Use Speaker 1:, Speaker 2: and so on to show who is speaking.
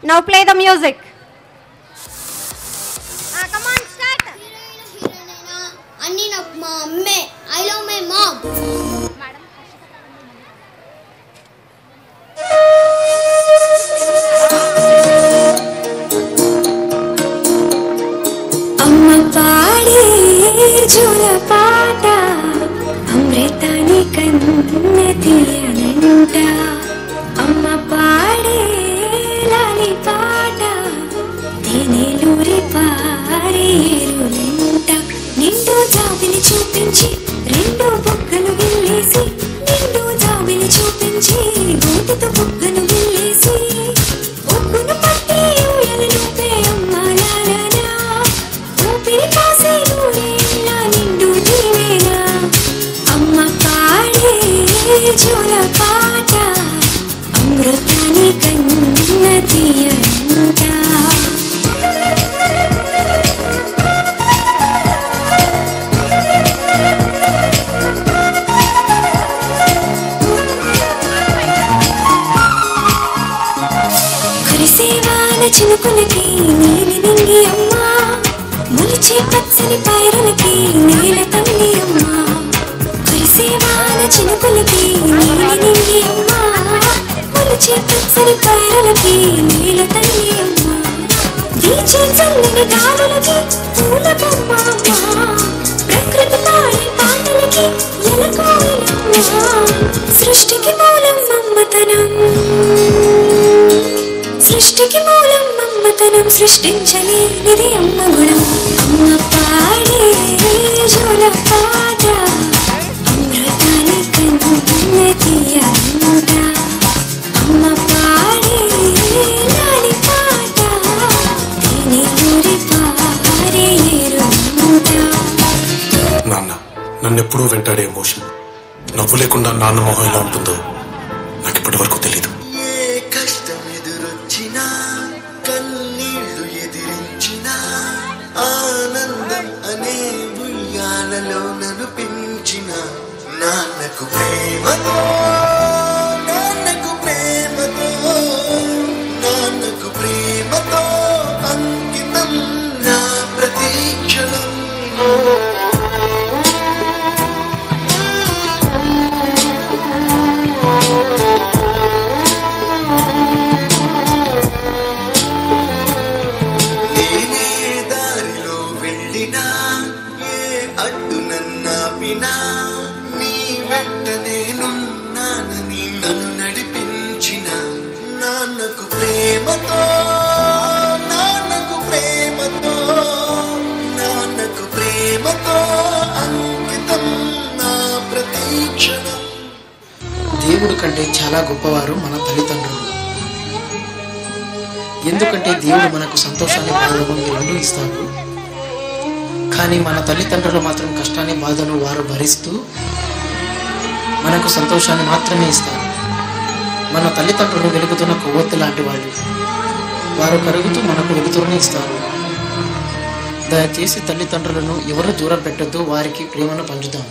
Speaker 1: Now play the music. Come on, start.
Speaker 2: Anni na mamme. I love my mom. Madam.
Speaker 3: Amma paade jula paata amritani kanna tiyananta. Amma paade lali paata teeneluri paarelunta. Nindu jaabili చూపించి రెండు బొగ్గలు గిల్లేసి నిండు జాబిలి చూపించి గోటితో బొగ్గను గిల్లేసి ఒగ్గును పట్టి ఊయలనుపే అమ్మ లాలనా ఊపిరి కాసే నూరేళ్ళ నిండు దీవేనా. అమ్మ పాడే జోల పాట అమృతాని కన్న తీయంట. చినుకులకి నీలి నింగి అమ్మ మొలిచే పచ్చని పైరులకి నేల తల్లి అమ్మ. కురిసేవాన చినుకులకి నీలి నింగి అమ్మ మొలిచే పచ్చని పైరులకి నేల తల్లి అమ్మ. వీచే చల్లని గాలులకి పూల బొమ్మ అమ్మ. ప్రకృతి పాడే పాటలకి ఎలకోయిలమ్మ. సృష్టికి మూలం మమ్మతనం సృష్టికి మూలం మమ్మతనం సృష్టించలేనిది అమ్మ గుణం. అమ్మ పాడే జోల పాట అమృతాని కన్న తీయంట. అమ్మ పాడే లాలి పాట తేనెలూరి పారేరుంట.
Speaker 4: నాన్న నన్నెప్పుడూ వెంటాడే ఎమోషన్ నవ్వు లేకుండా నాన్న మొహం ఎలా ఉంటుందో నాకు ఇప్పటి వరకు తెలీదు.
Speaker 5: కన్నీళ్లు ఎదిరించిన ఆనందం అనే ఉయ్యాలలో నన్ను పెంచిన నాన్నకు ప్రేమతో నాన్నకు ప్రేమతో నాన్నకు ప్రేమతో అంకితం నా ప్రతీక్షణం. అడ్డు నన్నాపినా నీ వెంట నేనున్నానని నన్ను నడిపించిన నాన్నకు ప్రేమతో నాన్నకు ప్రేమతో నాన్నకు ప్రేమతో అంకితం నా ప్రతీక్షణం.
Speaker 6: దేవుడి కంటే చాలా గొప్పవారు మన తల్లిదండ్రులు. ఎందుకంటే దేవుడు మనకు సంతోషాన్ని బాధను రెండూ ఇస్తాడు. కానీ మన తల్లిదండ్రులు మాత్రం కష్టాన్ని బాధను వారు భరిస్తూ మనకు సంతోషాన్ని మాత్రమే ఇస్తారు. మన తల్లిదండ్రులు వెలుగుతున్న కొవ్వొత్తి లాంటి వాళ్ళు. వారు కరుగుతూ మనకు వెలుగుతూనే ఇస్తారు. దయచేసి తల్లిదండ్రులను ఎవరు దూరం పెట్టొద్దు, వారికి ప్రేమను పంచుదాం.